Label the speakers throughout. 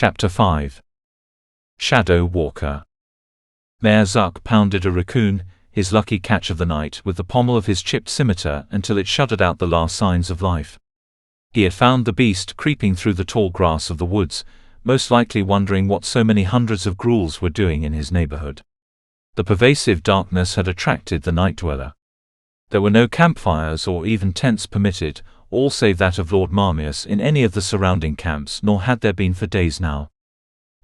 Speaker 1: Chapter 5. Shadow Walker. Mayor Zuck pounded a raccoon, his lucky catch of the night, with the pommel of his chipped scimitar until it shuddered out the last signs of life. He had found the beast creeping through the tall grass of the woods, most likely wondering what so many hundreds of ghouls were doing in his neighborhood. The pervasive darkness had attracted the night dweller. There were no campfires or even tents permitted, all save that of Lord Marmius, in any of the surrounding camps, nor had there been for days now.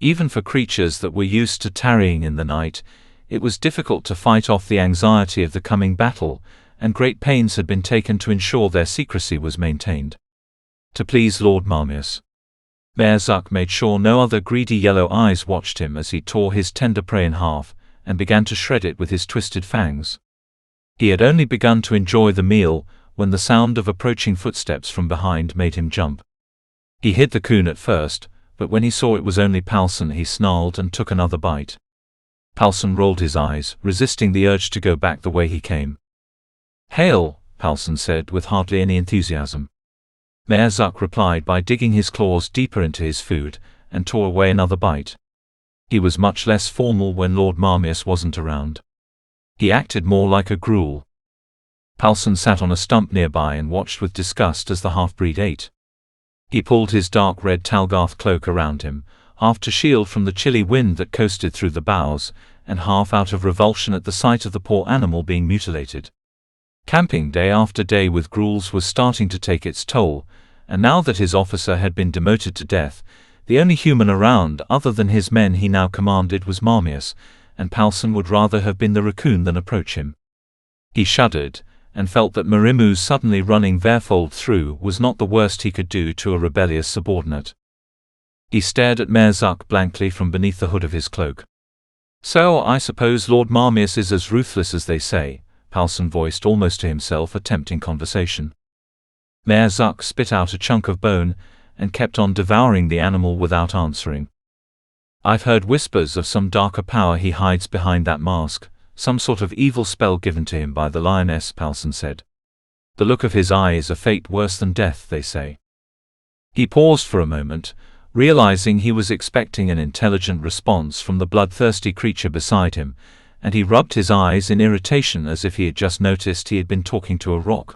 Speaker 1: Even for creatures that were used to tarrying in the night, it was difficult to fight off the anxiety of the coming battle, and great pains had been taken to ensure their secrecy was maintained. To please Lord Marmius, Mayor Zuck made sure no other greedy yellow eyes watched him as he tore his tender prey in half, and began to shred it with his twisted fangs. He had only begun to enjoy the meal, when the sound of approaching footsteps from behind made him jump. He hid the coon at first, but when he saw it was only Palson, he snarled and took another bite. Palson rolled his eyes, resisting the urge to go back the way he came. "Hail," Palson said with hardly any enthusiasm. Mayor Zuck replied by digging his claws deeper into his food, and tore away another bite. He was much less formal when Lord Marmius wasn't around. He acted more like a gruel. Palson sat on a stump nearby and watched with disgust as the half-breed ate. He pulled his dark red Talgarth cloak around him, half to shield from the chilly wind that coasted through the boughs, and half out of revulsion at the sight of the poor animal being mutilated. Camping day after day with ghouls was starting to take its toll, and now that his officer had been demoted to death, the only human around other than his men he now commanded was Marmius, and Palson would rather have been the raccoon than approach him. He shuddered, and felt that Marimu's suddenly running Varefold through was not the worst he could do to a rebellious subordinate. He stared at Mayor Zuck blankly from beneath the hood of his cloak. "So I suppose Lord Marmius is as ruthless as they say," Palson voiced almost to himself, attempting conversation. Mayor Zuck spit out a chunk of bone, and kept on devouring the animal without answering. "I've heard whispers of some darker power he hides behind that mask, some sort of evil spell given to him by the lioness," Palson said. "The look of his eye is a fate worse than death, they say." He paused for a moment, realizing he was expecting an intelligent response from the bloodthirsty creature beside him, and he rubbed his eyes in irritation as if he had just noticed he had been talking to a rock.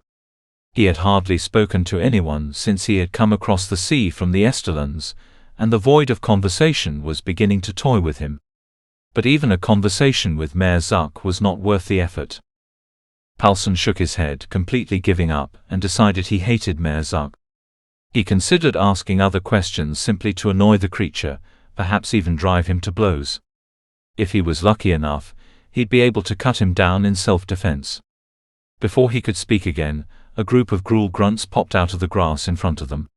Speaker 1: He had hardly spoken to anyone since he had come across the sea from the Esterlands, and the void of conversation was beginning to toy with him. But even a conversation with Mayor Zuck was not worth the effort. Palson shook his head, completely giving up, and decided he hated Mayor Zuck. He considered asking other questions simply to annoy the creature, perhaps even drive him to blows. If he was lucky enough, he'd be able to cut him down in self-defense. Before he could speak again, a group of ghoul grunts popped out of the grass in front of them.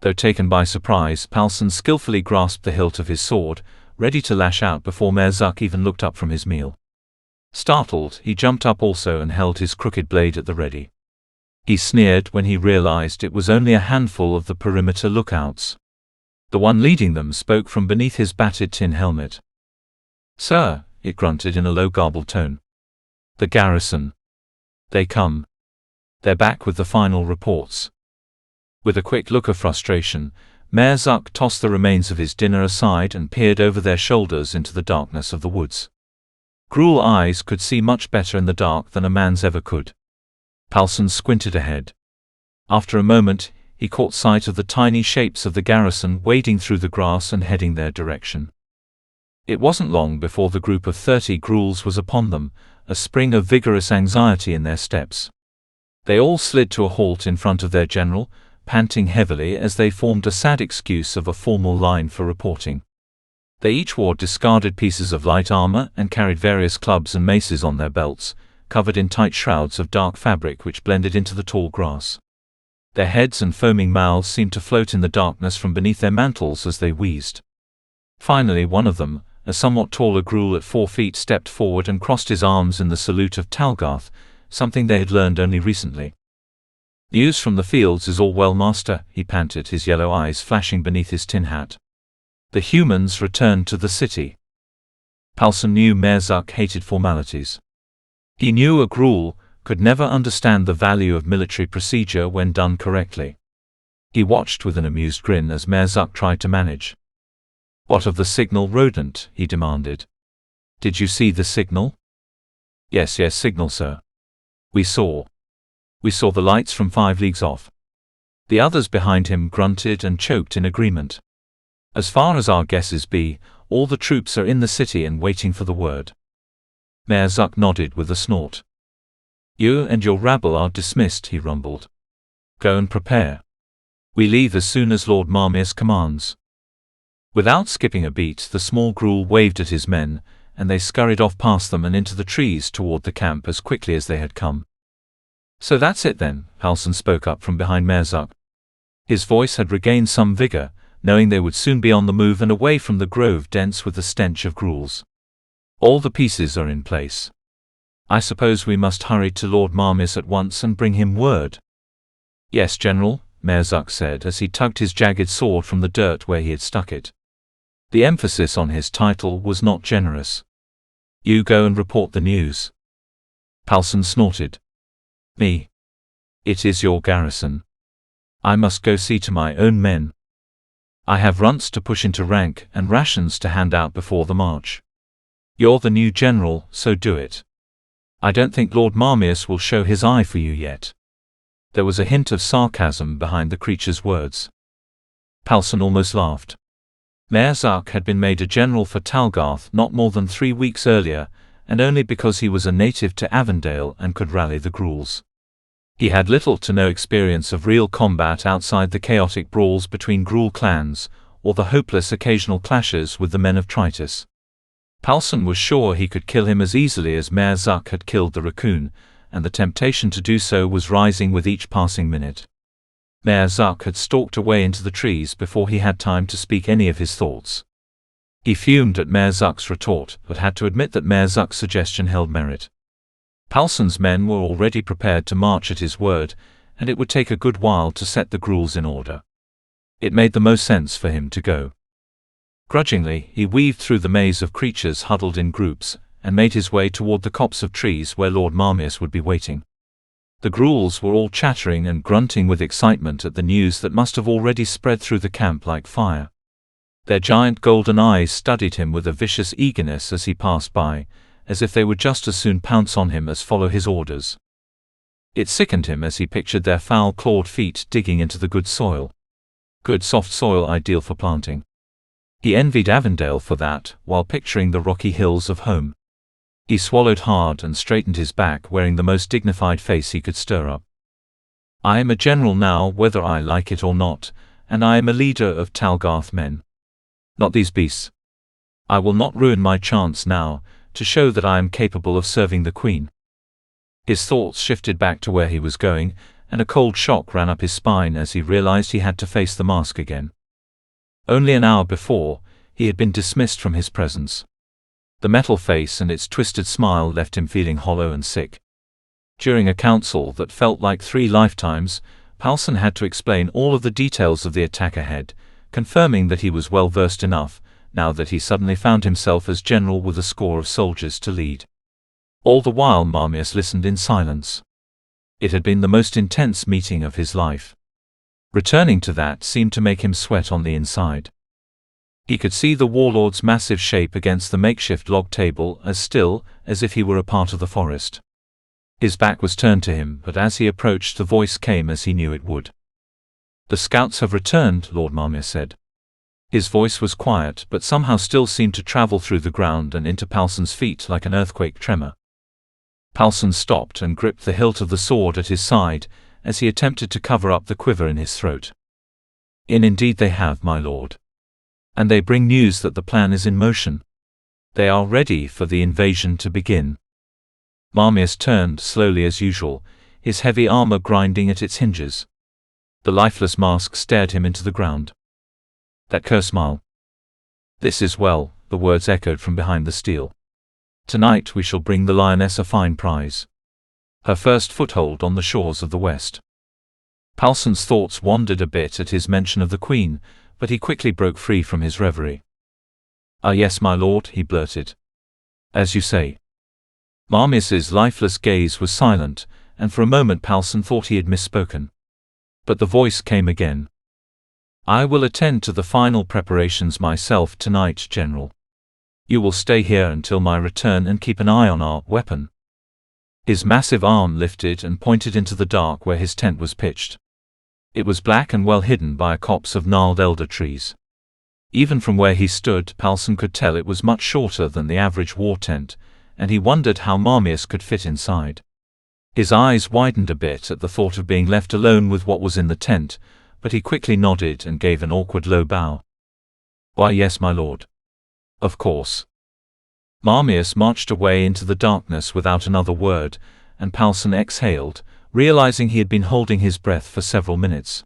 Speaker 1: Though taken by surprise, Palson skillfully grasped the hilt of his sword, ready to lash out before Mayor Zuck even looked up from his meal. Startled, he jumped up also and held his crooked blade at the ready. He sneered when he realized it was only a handful of the perimeter lookouts. The one leading them spoke from beneath his battered tin helmet. "Sir," it grunted in a low garbled tone. "The garrison. They come. They're back with the final reports." With a quick look of frustration, Mayor Zuck tossed the remains of his dinner aside and peered over their shoulders into the darkness of the woods. Ghoul eyes could see much better in the dark than a man's ever could. Palson squinted ahead. After a moment, he caught sight of the tiny shapes of the garrison wading through the grass and heading their direction. It wasn't long before the group of 30 ghouls was upon them, a spring of vigorous anxiety in their steps. They all slid to a halt in front of their general, panting heavily as they formed a sad excuse of a formal line for reporting. They each wore discarded pieces of light armor and carried various clubs and maces on their belts, covered in tight shrouds of dark fabric which blended into the tall grass. Their heads and foaming mouths seemed to float in the darkness from beneath their mantles as they wheezed. Finally, one of them, a somewhat taller ghoul at 4 feet, stepped forward and crossed his arms in the salute of Talgarth, something they had learned only recently. "News from the fields is all well, master," he panted, his yellow eyes flashing beneath his tin hat. "The humans returned to the city." Palson knew Mayor Zuck hated formalities. He knew a ghoul could never understand the value of military procedure when done correctly. He watched with an amused grin as Mayor Zuck tried to manage. "What of the signal, rodent?" he demanded. "Did you see the signal?" Yes, signal, sir. We saw the lights from 5 leagues off." The others behind him grunted and choked in agreement. "As far as our guesses be, all the troops are in the city and waiting for the word." Mayor Zuck nodded with a snort. "You and your rabble are dismissed," he rumbled. "Go and prepare. We leave as soon as Lord Marmius commands." Without skipping a beat, the small gruel waved at his men, and they scurried off past them and into the trees toward the camp as quickly as they had come. "So that's it then," Halsin spoke up from behind Mayor Zuck. His voice had regained some vigor, knowing they would soon be on the move and away from the grove dense with the stench of gruels. "All the pieces are in place. I suppose we must hurry to Lord Marmius at once and bring him word." "Yes, General," Mayor Zuck said as he tugged his jagged sword from the dirt where he had stuck it. The emphasis on his title was not generous. "You go and report the news." Halsin snorted. "Me? It is your garrison. I must go see to my own men. I have runts to push into rank and rations to hand out before the march. You're the new general, so do it. I don't think Lord Marmius will show his eye for you yet." There was a hint of sarcasm behind the creature's words. Halsin almost laughed. Mayor Zuck had been made a general for Talgarth not more than 3 weeks earlier, and only because he was a native to Avondale and could rally the gruels. He had little to no experience of real combat outside the chaotic brawls between gruel clans, or the hopeless occasional clashes with the men of Tritus. Halsin was sure he could kill him as easily as Mayor Zuck had killed the raccoon, and the temptation to do so was rising with each passing minute. Mayor Zuck had stalked away into the trees before he had time to speak any of his thoughts. He fumed at Mayor Zuck's retort, but had to admit that Mayor Zuck's suggestion held merit. Halsin's men were already prepared to march at his word, and it would take a good while to set the gruels in order. It made the most sense for him to go. Grudgingly, he weaved through the maze of creatures huddled in groups, and made his way toward the copse of trees where Lord Marmius would be waiting. The gruels were all chattering and grunting with excitement at the news that must have already spread through the camp like fire. Their giant golden eyes studied him with a vicious eagerness as he passed by, as if they would just as soon pounce on him as follow his orders. It sickened him as he pictured their foul clawed feet digging into the good soil. Good soft soil ideal for planting. He envied Avondale for that, while picturing the rocky hills of home. He swallowed hard and straightened his back, wearing the most dignified face he could stir up. "I am a general now, whether I like it or not, and I am a leader of Talgarth men. Not these beasts. I will not ruin my chance now, to show that I am capable of serving the Queen." His thoughts shifted back to where he was going, and a cold shock ran up his spine as he realized he had to face the mask again. Only an hour before, he had been dismissed from his presence. The metal face and its twisted smile left him feeling hollow and sick. During a council that felt like 3 lifetimes, Halsin had to explain all of the details of the attack ahead, confirming that he was well versed enough, now that he suddenly found himself as general with a score of soldiers to lead. All the while Marmius listened in silence. It had been the most intense meeting of his life. Returning to that seemed to make him sweat on the inside. He could see the warlord's massive shape against the makeshift log table as still as if he were a part of the forest. His back was turned to him, but as he approached the voice came as he knew it would. "The scouts have returned," Lord Marmius said. His voice was quiet but somehow still seemed to travel through the ground and into Halsin's feet like an earthquake tremor. Halsin stopped and gripped the hilt of the sword at his side as he attempted to cover up the quiver in his throat. Indeed they have, my lord. And they bring news that the plan is in motion. They are ready for the invasion to begin." Marmius turned slowly as usual, his heavy armor grinding at its hinges. The lifeless mask stared him into the ground. That cursed smile. "This is well," the words echoed from behind the steel. "Tonight we shall bring the lioness a fine prize. Her first foothold on the shores of the West." Halsin's thoughts wandered a bit at his mention of the Queen, but he quickly broke free from his reverie. "Ah yes, my lord," he blurted. "As you say." Marmius's lifeless gaze was silent, and for a moment Halsin thought he had misspoken. But the voice came again. I will attend to the final preparations myself tonight, General. You will stay here until my return and keep an eye on our weapon." His massive arm lifted and pointed into the dark where his tent was pitched. It was black and well hidden by a copse of gnarled elder trees. Even from where he stood, Palsson could tell it was much shorter than the average war tent, and he wondered how Marmius could fit inside. His eyes widened a bit at the thought of being left alone with what was in the tent, but he quickly nodded and gave an awkward low bow. "Why, yes, my lord. Of course." Marmius marched away into the darkness without another word, and Palsson exhaled, realizing he had been holding his breath for several minutes.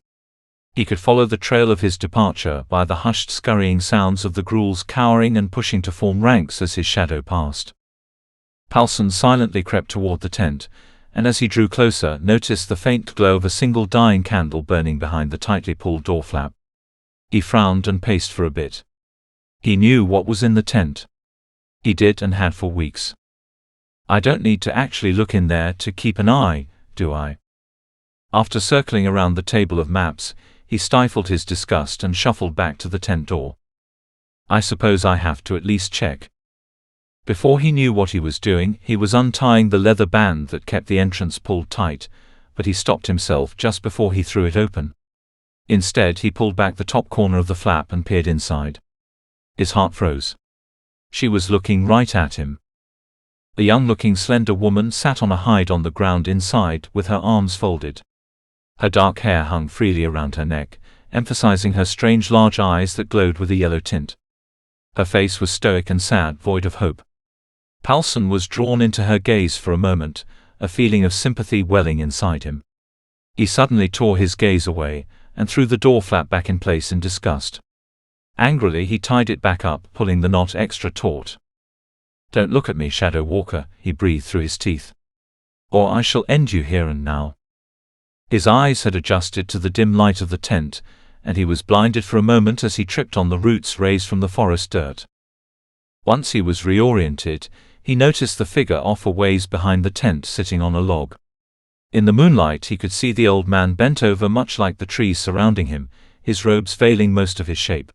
Speaker 1: He could follow the trail of his departure by the hushed scurrying sounds of the ghouls cowering and pushing to form ranks as his shadow passed. Palsson silently crept toward the tent, and as he drew closer, noticed the faint glow of a single dying candle burning behind the tightly pulled door flap. He frowned and paced for a bit. He knew what was in the tent. He did and had for weeks. "I don't need to actually look in there to keep an eye, do I?" After circling around the table of maps, he stifled his disgust and shuffled back to the tent door. "I suppose I have to at least check." Before he knew what he was doing, he was untying the leather band that kept the entrance pulled tight, but he stopped himself just before he threw it open. Instead, he pulled back the top corner of the flap and peered inside. His heart froze. She was looking right at him. A young-looking slender woman sat on a hide on the ground inside, with her arms folded. Her dark hair hung freely around her neck, emphasizing her strange large eyes that glowed with a yellow tint. Her face was stoic and sad, void of hope. Palsson was drawn into her gaze for a moment, a feeling of sympathy welling inside him. He suddenly tore his gaze away, and threw the door flap back in place in disgust. Angrily he tied it back up, pulling the knot extra taut. "Don't look at me, Shadow Walker," he breathed through his teeth. "Or I shall end you here and now." His eyes had adjusted to the dim light of the tent, and he was blinded for a moment as he tripped on the roots raised from the forest dirt. Once he was reoriented, he noticed the figure off a ways behind the tent sitting on a log. In the moonlight he could see the old man bent over much like the trees surrounding him, his robes veiling most of his shape.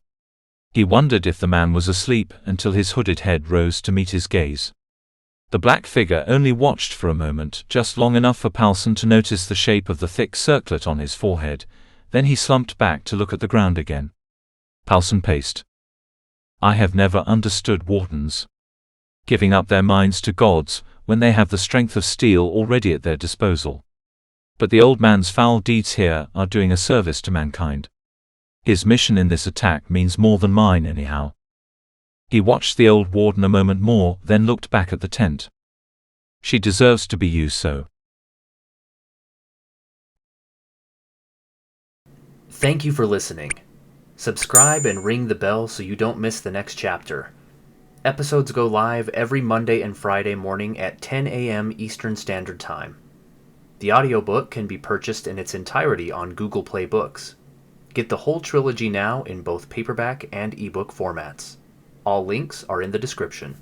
Speaker 1: He wondered if the man was asleep until his hooded head rose to meet his gaze. The black figure only watched for a moment, just long enough for Palsson to notice the shape of the thick circlet on his forehead. Then he slumped back to look at the ground again. Palsson paced. "I have never understood wardens. Giving up their minds to gods, when they have the strength of steel already at their disposal. But the old man's foul deeds here are doing a service to mankind. His mission in this attack means more than mine anyhow." He watched the old warden a moment more, then looked back at the tent. "She deserves to be used so."
Speaker 2: Thank you for listening. Subscribe and ring the bell so you don't miss the next chapter. Episodes go live every Monday and Friday morning at 10 a.m. Eastern Standard Time. The audiobook can be purchased in its entirety on Google Play Books. Get the whole trilogy now in both paperback and ebook formats. All links are in the description.